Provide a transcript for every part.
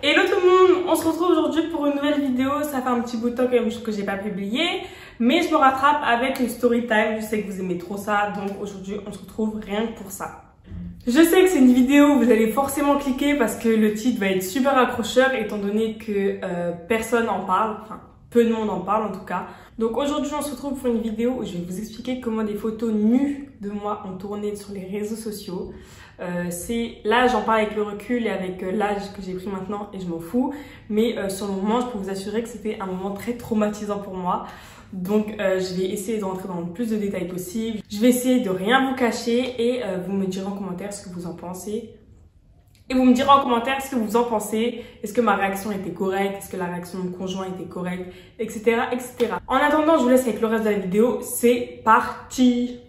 Hello tout le monde, on se retrouve aujourd'hui pour une nouvelle vidéo. Ça fait un petit bout de temps quand même que j'ai pas publié, mais je me rattrape avec une story time. Je sais que vous aimez trop ça, donc aujourd'hui on se retrouve rien que pour ça. Je sais que c'est une vidéo où vous allez forcément cliquer parce que le titre va être super accrocheur étant donné que personne en parle, enfin peu de monde en parle en tout cas. Donc aujourd'hui on se retrouve pour une vidéo où je vais vous expliquer comment des photos nues de moi ont tourné sur les réseaux sociaux. Là j'en parle avec le recul et avec l'âge que j'ai pris maintenant et je m'en fous, mais sur le moment je peux vous assurer que c'était un moment très traumatisant pour moi. Donc je vais essayer de rentrer dans le plus de détails possible. Je vais essayer de rien vous cacher et vous me direz en commentaire ce que vous en pensez. Et vous me direz en commentaire ce que vous en pensez. Est-ce que ma réaction était correcte? Est-ce que la réaction de mon conjoint était correcte? Etc. etc. En attendant, je vous laisse avec le reste de la vidéo. C'est parti!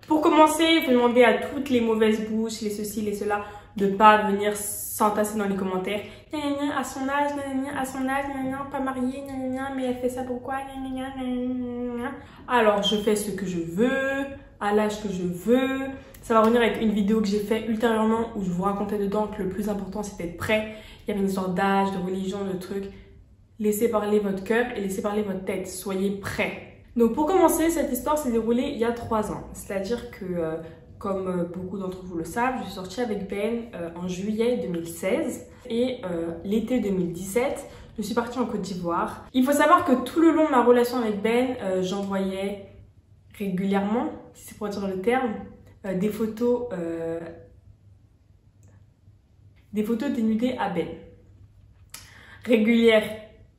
Pour commencer, je vais demander à toutes les mauvaises bouches, les ceci, les cela, de pas venir s'entasser dans les commentaires. À son âge, pas mariée, mais elle fait ça pourquoi? Alors, je fais ce que je veux, à l'âge que je veux. Ça va revenir avec une vidéo que j'ai fait ultérieurement où je vous racontais dedans que le plus important c'était d'être prêt. Il y avait une histoire d'âge, de religion, de trucs. Laissez parler votre cœur et laissez parler votre tête. Soyez prêts. Donc pour commencer, cette histoire s'est déroulée il y a 3 ans. C'est-à-dire que, comme beaucoup d'entre vous le savent, je suis sortie avec Ben en juillet 2016 et l'été 2017, je suis partie en Côte d'Ivoire. Il faut savoir que tout le long de ma relation avec Ben, j'envoyais régulièrement, si c'est pour dire le terme, des photos dénudées à Ben. Régulière,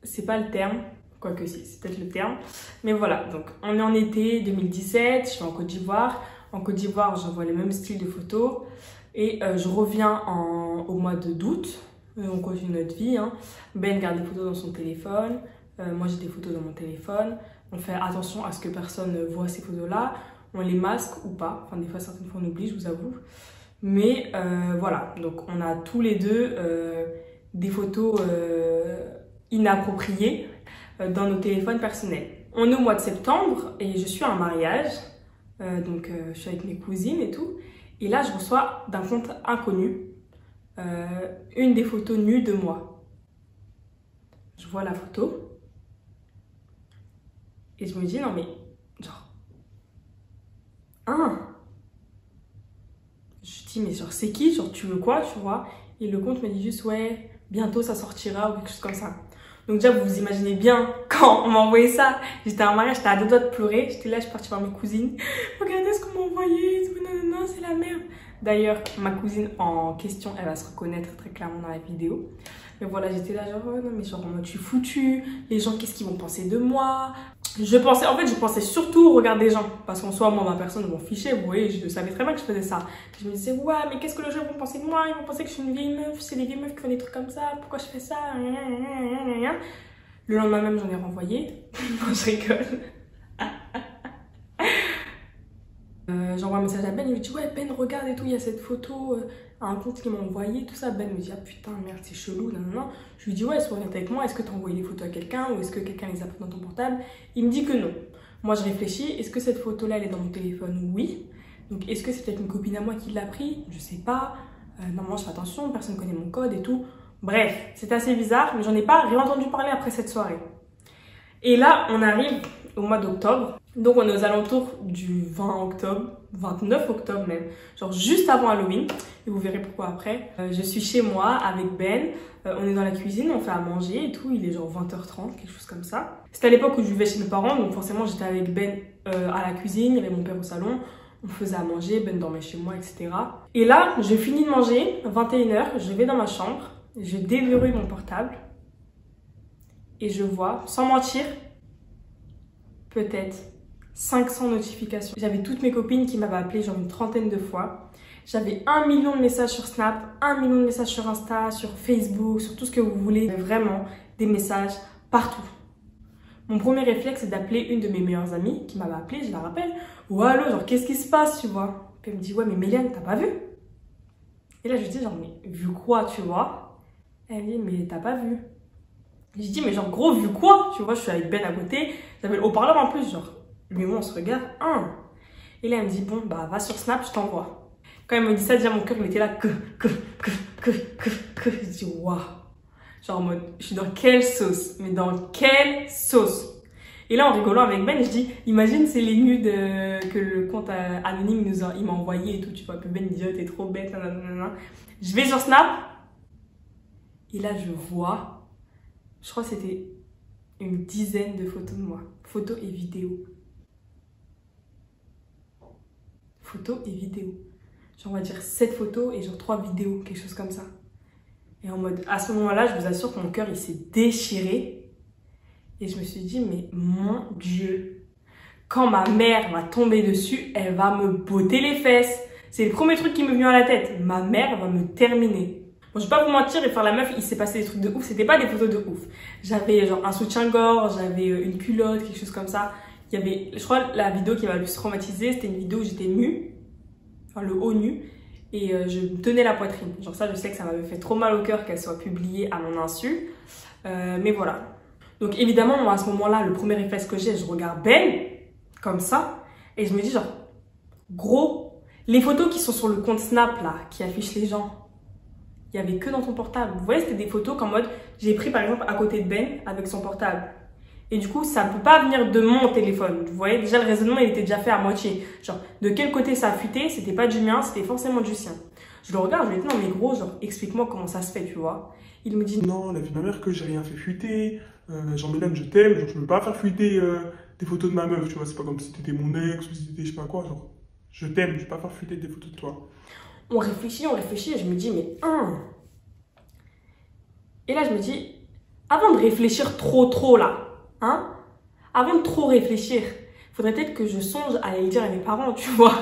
c'est pas le terme. Quoique si, c'est peut-être le terme. Mais voilà, donc on est en été 2017, je suis en Côte d'Ivoire. En Côte d'Ivoire, j'envoie le même style de photos. Et je reviens au mois d'août. On continue notre vie. Hein. Ben garde des photos dans son téléphone. Moi, j'ai des photos dans mon téléphone. On fait attention à ce que personne ne voit ces photos-là. On les masque ou pas. Enfin, des fois, certaines fois, on oublie, je vous avoue. Mais voilà, donc on a tous les deux des photos inappropriées dans nos téléphones personnels. On est au mois de septembre et je suis à un mariage, donc je suis avec mes cousines et tout, et là je reçois d'un compte inconnu une des photos nues de moi. Je vois la photo et je me dis non mais genre je dis mais genre c'est qui, genre tu veux quoi, tu vois, et le compte me dit juste ouais bientôt ça sortira ou quelque chose comme ça. Donc déjà, vous vous imaginez bien, quand on m'a envoyé ça, j'étais à un mariage, j'étais à 2 doigts de pleurer. J'étais là, je suis partie voir mes cousines. Regardez ce qu'on m'a envoyé, non, c'est la merde. D'ailleurs, ma cousine en question, elle va se reconnaître très clairement dans la vidéo. Mais voilà, j'étais là genre, oh non mais genre en mode je suis foutue, les gens qu'est-ce qu'ils vont penser de moi? Je pensais surtout au regard des gens. Parce qu'en soi, moi, ma personne, m'en fichait, vous voyez, je savais très bien que je faisais ça. Je me disais, ouais, mais qu'est-ce que les gens vont penser de moi? Ils vont penser que je suis une vieille meuf, c'est les vieilles meufs qui font des trucs comme ça, pourquoi je fais ça? Le lendemain même, j'en ai renvoyé. Non, je rigole. J'envoie un message à Ben, il me dit, ouais, Ben, regarde et tout, il y a cette photo, un compte qui m'a envoyé, tout ça. Ben me dit, ah putain, merde, c'est chelou, non. Je lui dis, ouais, sois honnête avec moi, est-ce que tu as envoyé des photos à quelqu'un ou est-ce que quelqu'un les a pris dans ton portable? Il me dit que non. Moi, je réfléchis, est-ce que cette photo-là, elle est dans mon téléphone? Oui. Donc, est-ce que c'est peut-être une copine à moi qui l'a pris? Je sais pas. Normalement, je fais attention, personne ne connaît mon code et tout. Bref, c'est assez bizarre, mais j'en ai pas réentendu parler après cette soirée. Et là, on arrive au mois d'octobre. Donc, on est aux alentours du 20 octobre, 29 octobre même, genre juste avant Halloween. Et vous verrez pourquoi après. Je suis chez moi avec Ben. On est dans la cuisine, on fait à manger et tout. Il est genre 20h30, quelque chose comme ça. C'était à l'époque où je vivais chez mes parents, donc forcément, j'étais avec Ben à la cuisine. Il y avait mon père au salon. On faisait à manger, Ben dormait chez moi, etc. Et là, je finis de manger, 21h, je vais dans ma chambre. Je déverrouille mon portable et je vois, sans mentir, peut-être 500 notifications. J'avais toutes mes copines qui m'avaient appelé genre une trentaine de fois. J'avais 1 million de messages sur Snap, 1 million de messages sur Insta, sur Facebook, sur tout ce que vous voulez. Vraiment des messages partout. Mon premier réflexe, c'est d'appeler une de mes meilleures amies qui m'avait appelé, je la rappelle. Ou allô, genre qu'est-ce qui se passe, tu vois? Puis elle me dit, ouais mais Méliane, t'as pas vu? Et là je lui dis genre, mais vu quoi, tu vois? Elle me dit, mais t'as pas vu? Je dis, mais genre, gros, vu quoi? Tu vois, je suis avec Ben à côté. J'avais le haut-parleur en plus, genre, lui et moi, on se regarde. Et là, elle me dit, bon, bah, va sur Snap, je t'envoie. Quand elle me dit ça, déjà, mon cœur, il était là, que. Je dis, waouh. Genre en mode, je suis dans quelle sauce? Mais dans quelle sauce? Et là, en rigolant avec Ben, je dis, imagine, c'est les nudes que le compte anonyme il m'a envoyé et tout, tu vois. Puis Ben, il dit, oh, t'es trop bête, nanana. Je vais sur Snap. Et là, je vois, je crois que c'était une dizaine de photos de moi. Photos et vidéos. Photos et vidéos. Genre, on va dire 7 photos et genre 3 vidéos, quelque chose comme ça. Et en mode, à ce moment-là, je vous assure que mon cœur, il s'est déchiré. Et je me suis dit, mais mon Dieu, quand ma mère va tomber dessus, elle va me botter les fesses. C'est le premier truc qui me vient à la tête. Ma mère va me terminer. Bon, je vais pas vous mentir et faire la meuf, il s'est passé des trucs de ouf. C'était pas des photos de ouf. J'avais genre un soutien-gorge, j'avais une culotte, quelque chose comme ça. Il y avait, je crois, la vidéo qui m'a le plus traumatisée, c'était une vidéo où j'étais nue. Enfin, le haut nu. Et je me tenais la poitrine. Genre ça, je sais que ça m'avait fait trop mal au cœur qu'elle soit publiée à mon insu. Mais voilà. Donc évidemment, moi, à ce moment-là, le premier réflexe que j'ai, je regarde Ben, comme ça. Et je me dis genre, gros, les photos qui sont sur le compte Snap, là, qui affichent les gens, il n'y avait que dans ton portable. Vous voyez, c'était des photos qu'en mode, j'ai pris par exemple à côté de Ben avec son portable. Et du coup, ça ne peut pas venir de mon téléphone. Vous voyez, déjà le raisonnement, il était déjà fait à moitié. Genre, de quel côté ça a fuité, c'était pas du mien, c'était forcément du sien. Je le regarde, je lui dis, non mais gros, genre, explique-moi comment ça se fait, tu vois. Il me dit, non, la vie de ma mère que j'ai rien fait fuiter. Jean-Mélène, je t'aime, genre, je peux pas faire fuiter des photos de ma meuf, tu vois. C'est pas comme si t'étais mon ex ou si t'étais je sais pas quoi, genre, je t'aime, je peux pas faire fuiter des photos de toi. On réfléchit, et je me dis, mais Et là, je me dis, avant de réfléchir trop là, hein, avant de trop réfléchir, faudrait peut-être que je songe à aller le dire à mes parents, tu vois.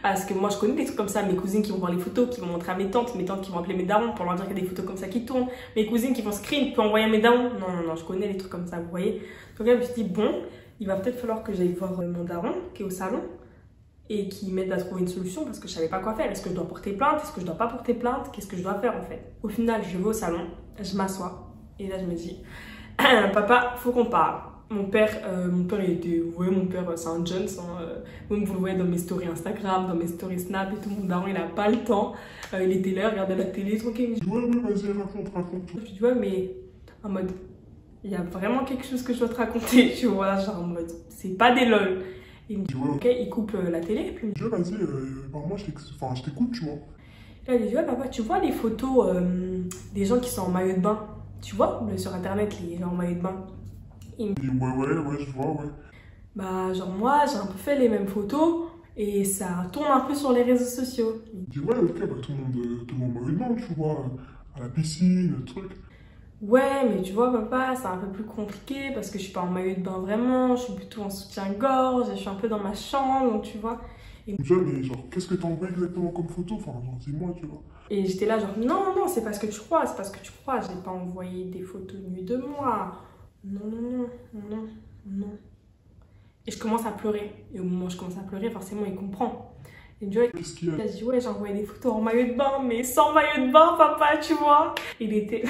Parce que moi, je connais des trucs comme ça. Mes cousines qui vont voir les photos, qui vont montrer à mes tantes qui vont appeler mes darons pour leur dire qu'il y a des photos comme ça qui tournent. Mes cousines qui vont screen pour envoyer à mes darons. Non, je connais les trucs comme ça, vous voyez. Donc là, je me suis dit, bon, il va peut-être falloir que j'aille voir mon daron qui est au salon et qui m'aide à trouver une solution parce que je savais pas quoi faire. Est-ce que je dois porter plainte? Est-ce que je dois pas porter plainte? Qu'est-ce que je dois faire en fait? Au final, je vais au salon, je m'assois et là, je me dis, papa, faut qu'on parle. Mon père, il était, vous voyez, mon père, c'est un Jones, même vous le voyez dans mes stories Instagram, dans mes stories Snap et tout, mon daron, il a pas le temps. Il était là, il regardait la télé, tranquille. Ouais, vas-y, raconte. Je dis, ouais, mais en mode, il y a vraiment quelque chose que je dois te raconter, tu vois, genre en mode, c'est pas des lol. Il me dit, ouais, ok, il coupe la télé, puis il me dit, ouais, vas-y, moi, je t'écoute, tu vois. Et là, il dit, ouais, papa, tu vois les photos des gens qui sont en maillot de bain, tu vois, sur internet, les gens en maillot de bain. Il me dit, ouais, je vois, ouais. Bah, genre, moi, j'ai un peu fait les mêmes photos et ça tourne un peu sur les réseaux sociaux. Il dit, ouais, ok, bah, tout le monde maillot de bain, tu vois, à la piscine, le truc. Ouais, mais tu vois, papa, c'est un peu plus compliqué parce que je suis pas en maillot de bain vraiment, je suis plutôt en soutien-gorge, je suis un peu dans ma chambre, tu vois. Et... mais genre, qu'est-ce que t'as envoyé exactement comme photo? Enfin, genre, dis-moi, tu vois. Et j'étais là, genre, non, c'est parce que tu crois, j'ai pas envoyé des photos nues de moi. Non. Et je commence à pleurer. Et au moment où je commence à pleurer, forcément, il comprend. Il me dit, ouais, qu'est-ce qu'il y a? Il a dit, ouais, j'ai envoyé des photos en maillot de bain, mais sans maillot de bain, papa, tu vois. Il était...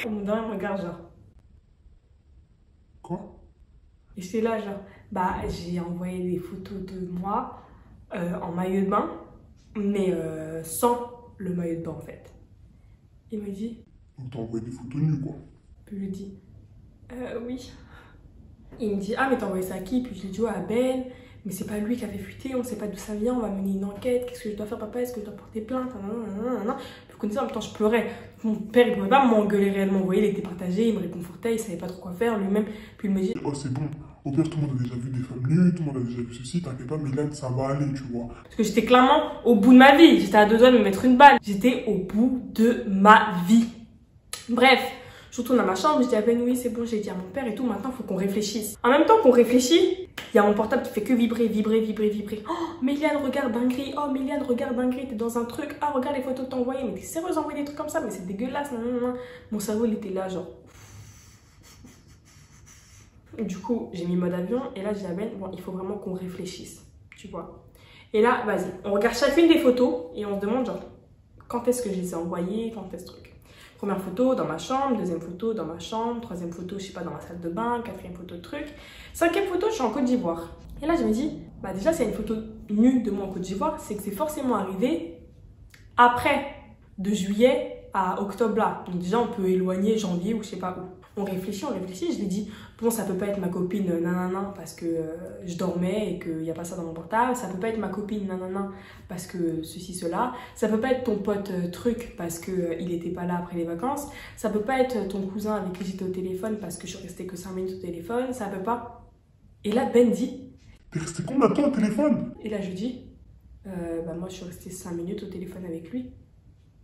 Mon daron me regarde, genre. Quoi? Et j'étais là, genre, bah, j'ai envoyé des photos de moi en maillot de bain, mais sans le maillot de bain, en fait. Il me dit... Donc t'as envoyé des photos nues, quoi. Puis je lui dis, oui. Il me dit, ah, mais t'as envoyé ça à qui? Puis je lui dis, ouais, à Ben, mais c'est pas lui qui a fait fuiter, on sait pas d'où ça vient, on va mener une enquête, qu'est-ce que je dois faire, papa, est-ce que je dois porter plainte? Puis vous connaissez, en même temps, je pleurais. Mon père, il pouvait pas m'engueuler réellement, vous voyez, il était partagé, il me réconfortait, il savait pas trop quoi faire lui-même. Puis il me dit, oh, c'est bon, au pire, tout le monde a déjà vu des femmes nues, tout le monde a déjà vu ceci, t'inquiète pas, Mylène, ça va aller, tu vois. Parce que j'étais clairement au bout de ma vie, j'étais à 2 doigts de me mettre une balle, j'étais au bout de ma vie. Bref, je retourne à ma chambre, je dis à Ben, oui, c'est bon, j'ai dit à mon père et tout, maintenant, il faut qu'on réfléchisse. En même temps qu'on réfléchit, il y a mon portable qui fait que vibrer. Oh, Méliane, regarde dinguerie. Oh, Méliane, regarde dinguerie, t'es dans un truc. Ah, regarde les photos que t'as envoyées. Mais t'es sérieuse d'envoyer des trucs comme ça? Mais c'est dégueulasse. Non. Mon cerveau, il était là, genre. Du coup, j'ai mis mode avion et là, j'ai dit à Ben, bon, il faut vraiment qu'on réfléchisse, tu vois. Et là, vas-y, on regarde chacune des photos et on se demande, genre, quand est-ce que je les ai envoyées, quand est-ce truc. Première photo dans ma chambre, deuxième photo dans ma chambre, troisième photo, je sais pas, dans ma salle de bain, quatrième photo de truc. Cinquième photo, je suis en Côte d'Ivoire. Et là, je me dis, bah déjà, s'il y a une photo nue de moi en Côte d'Ivoire, c'est que c'est forcément arrivé après, de juillet à octobre là. Donc déjà, on peut éloigner janvier ou je sais pas où. On réfléchit, je lui dis, bon, ça peut pas être ma copine nanana parce que je dormais et qu'il n'y a pas ça dans mon portable. Ça peut pas être ma copine nanana parce que ceci, cela. Ça peut pas être ton pote truc parce qu'il était pas là après les vacances. Ça peut pas être ton cousin avec qui j'étais au téléphone parce que je suis restée que 5 minutes au téléphone. Ça peut pas. Et là, Ben dit, t'es resté combien de temps au téléphone? Et là, je dis, bah moi, je suis restée 5 minutes au téléphone avec lui.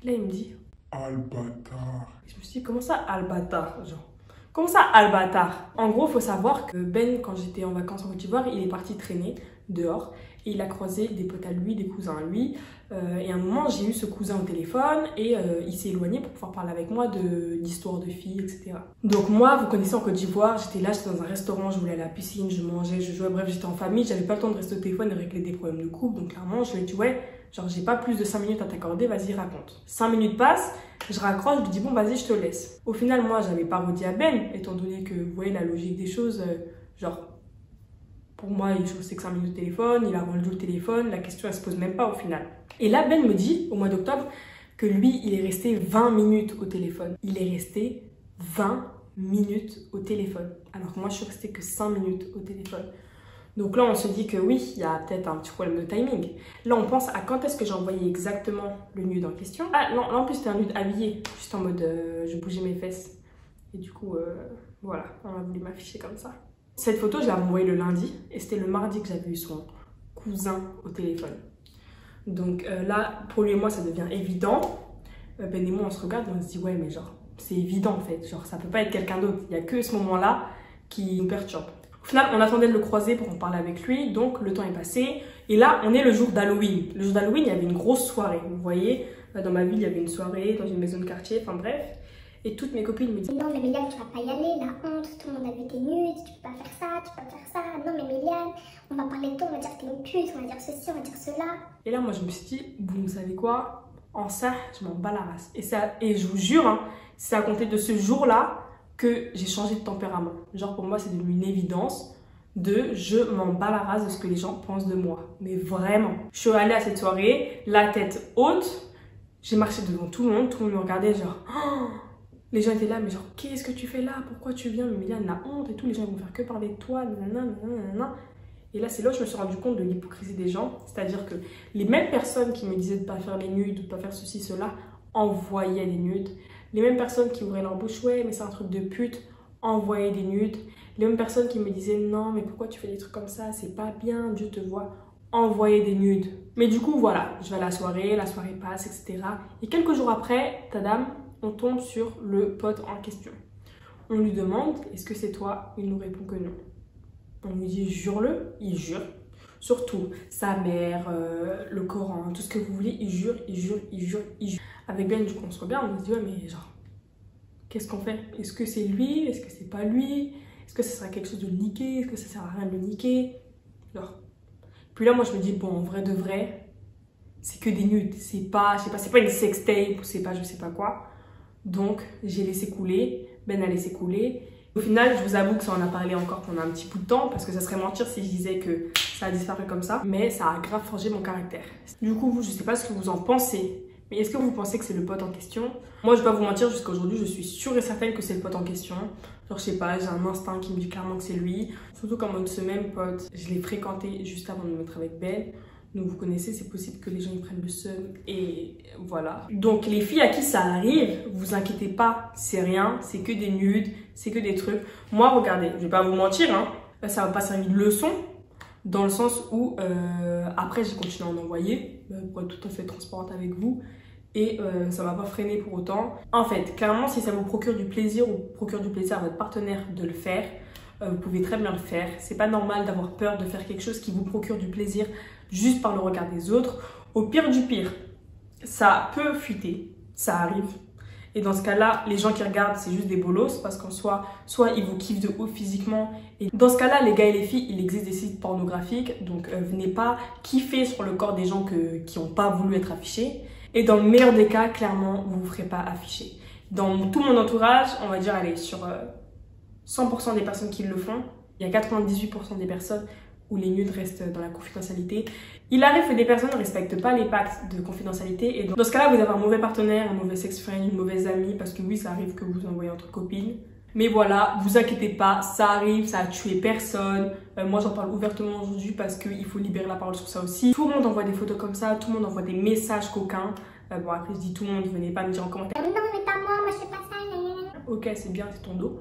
Là, il me dit, Ah, le bâtard. je me suis dit, comment ça, Albatar, genre? Comment ça, Albatar? En gros, il faut savoir que Ben, quand j'étais en vacances en Côte d'Ivoire, il est parti traîner dehors et il a croisé des potes à lui, des cousins à lui. Et à un moment, j'ai eu ce cousin au téléphone et il s'est éloigné pour pouvoir parler avec moi d'histoires de filles, etc. Donc moi, vous connaissez en Côte d'Ivoire, j'étais là, j'étais dans un restaurant, je voulais aller à la piscine, je mangeais, je jouais, bref, j'étais en famille, j'avais pas le temps de rester au téléphone et régler des problèmes de couple. Donc clairement, je lui ai dit, ouais, genre j'ai pas plus de 5 minutes à t'accorder, vas-y, raconte. 5 minutes passent, je raccroche, je lui dis, bon, vas-y, je te laisse. Au final, moi, j'avais pas redit à Ben, étant donné que, vous voyez, la logique des choses, genre, pour moi, il joue que 5 minutes au téléphone, il a rendu le téléphone, la question, elle se pose même pas au final. Et là, Ben me dit, au mois d'octobre, que lui, il est resté 20 minutes au téléphone. Il est resté 20 minutes au téléphone. Alors que moi, je suis restée que 5 minutes au téléphone. Donc là, on se dit que oui, il y a peut-être un petit problème de timing. Là, on pense à quand est-ce que j'ai envoyé exactement le nude en question. Ah non, là, en plus, c'était un nude habillé, juste en mode je bougeais mes fesses. Et du coup, voilà, on a voulu m'afficher comme ça. Cette photo, je l'avais envoyée le lundi et c'était le mardi que j'avais eu son cousin au téléphone. Donc là, pour lui et moi, ça devient évident. Ben et moi, on se regarde et on se dit, ouais, mais genre, c'est évident en fait. Genre, ça peut pas être quelqu'un d'autre. Il y a que ce moment-là qui nous perturbe. Au final, on attendait de le croiser pour en parler avec lui, donc le temps est passé. Et là, on est le jour d'Halloween. Le jour d'Halloween, il y avait une grosse soirée. Vous voyez, dans ma ville, il y avait une soirée dans une maison de quartier, enfin bref. Et toutes mes copines me disent, non mais Méliane, tu vas pas y aller, la honte, tout le monde a vu tes nudes, tu peux pas faire ça, tu peux pas faire ça. Non mais Méliane, on va parler de toi, on va dire que t'es une pute, on va dire ceci, on va dire cela. Et là, moi, je me suis dit, vous savez quoi? En ça, je m'en bats la race. Et je vous jure, hein, c'est à compter de ce jour-là que j'ai changé de tempérament. Genre, pour moi, c'est devenu une évidence je m'en bats la race de ce que les gens pensent de moi. Mais vraiment. Je suis allée à cette soirée, la tête haute, j'ai marché devant tout le monde me regardait genre... Oh, les gens étaient là, mais genre, qu'est-ce que tu fais là? Pourquoi tu viens? Mais là, la honte et tout, les gens vont faire que parler de toi, nanana. Et là, c'est là où je me suis rendu compte de l'hypocrisie des gens. C'est-à-dire que les mêmes personnes qui me disaient de ne pas faire les nudes, de ne pas faire ceci, cela, envoyaient des nudes. Les mêmes personnes qui ouvraient leur bouche, ouais, mais c'est un truc de pute, envoyaient des nudes. Les mêmes personnes qui me disaient, non, mais pourquoi tu fais des trucs comme ça? C'est pas bien, Dieu te voit, envoyaient des nudes. Mais du coup, voilà, je vais à la soirée passe, etc. Et quelques jours après, tadam, on tombe sur le pote en question. On lui demande, est-ce que c'est toi? Il nous répond que non. On lui dit, jure-le, il jure. Surtout, sa mère, le Coran, tout ce que vous voulez, il jure. Avec Ben, du coup, on se regarde, on se dit, ouais, mais genre, qu'est-ce qu'on fait? Est-ce que c'est lui? Est-ce que c'est pas lui? Est-ce que ça sera quelque chose de le niquer? Est-ce que ça sert à rien de le niquer? Genre. Puis là, moi, je me dis, bon, en vrai de vrai, c'est que des nudes. C'est pas, je sais pas, c'est pas une sextape ou c'est pas je sais pas quoi. Donc, j'ai laissé couler. Ben a laissé couler. Au final, je vous avoue que ça en a parlé encore pendant un petit bout de temps parce que ça serait mentir si je disais que ça a disparu comme ça. Mais ça a grave forgé mon caractère. Du coup, vous, je sais pas ce que vous en pensez. Mais est-ce que vous pensez que c'est le pote en question? Moi, je vais pas vous mentir, jusqu'à aujourd'hui, je suis sûre et certaine que c'est le pote en question. Genre, je sais pas, j'ai un instinct qui me dit clairement que c'est lui. Surtout qu'en mode ce même pote, je l'ai fréquenté juste avant de me mettre avec Ben. Donc, vous connaissez, c'est possible que les gens ils prennent le seum et voilà. Donc, les filles à qui ça arrive, vous inquiétez pas, c'est rien, c'est que des nudes, c'est que des trucs. Moi, regardez, je vais pas vous mentir, hein, ça va pas servir de leçon. Dans le sens où, après, j'ai continué à en envoyer, pour être tout à fait transparente avec vous. Et ça m'a pas freiné pour autant. En fait, clairement, si ça vous procure du plaisir ou procure du plaisir à votre partenaire de le faire, vous pouvez très bien le faire. C'est pas normal d'avoir peur de faire quelque chose qui vous procure du plaisir juste par le regard des autres. Au pire du pire, ça peut fuiter, ça arrive. Et dans ce cas-là, les gens qui regardent, c'est juste des bolos parce qu'en soit ils vous kiffent de ouf physiquement. Et dans ce cas-là, les gars et les filles, il existe des sites pornographiques. Donc, venez pas kiffer sur le corps des gens qui n'ont pas voulu être affichés. Et dans le meilleur des cas, clairement, vous ne vous ferez pas afficher. Dans tout mon entourage, on va dire, allez, sur 100% des personnes qui le font, il y a 98% des personnes où les nudes restent dans la confidentialité. Il arrive que des personnes ne respectent pas les pactes de confidentialité et dans ce cas-là, vous avez un mauvais partenaire, un mauvais sex friend, une mauvaise amie, parce que oui, ça arrive que vous envoyez entre copines. Mais voilà, vous inquiétez pas, ça arrive, ça a tué personne. Moi, j'en parle ouvertement aujourd'hui parce qu'il faut libérer la parole sur ça aussi. Tout le monde envoie des photos comme ça, tout le monde envoie des messages coquins. Bon, après, je dis tout le monde, venez pas me dire en commentaire. Non, mais pas moi, je fais pas ça. Ok, c'est bien, c'est ton dos.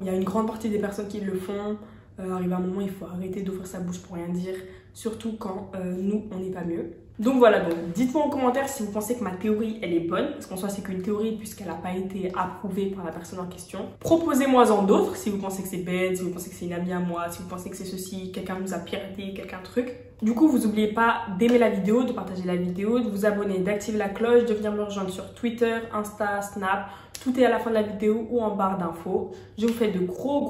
Il y a une grande partie des personnes qui le font. Arrive un moment, il faut arrêter d'ouvrir sa bouche pour rien dire. Surtout quand nous, on n'est pas mieux. Donc voilà, donc dites-moi en commentaire si vous pensez que ma théorie, elle est bonne. Parce qu'en soi, c'est qu'une théorie puisqu'elle n'a pas été approuvée par la personne en question. Proposez-moi-en d'autres si vous pensez que c'est bête, si vous pensez que c'est une amie à moi, si vous pensez que c'est ceci, quelqu'un nous a piraté, quelqu'un truc. Du coup, vous n'oubliez pas d'aimer la vidéo, de partager la vidéo, de vous abonner, d'activer la cloche, de venir me rejoindre sur Twitter, Insta, Snap. Tout est à la fin de la vidéo ou en barre d'infos. Je vous fais de gros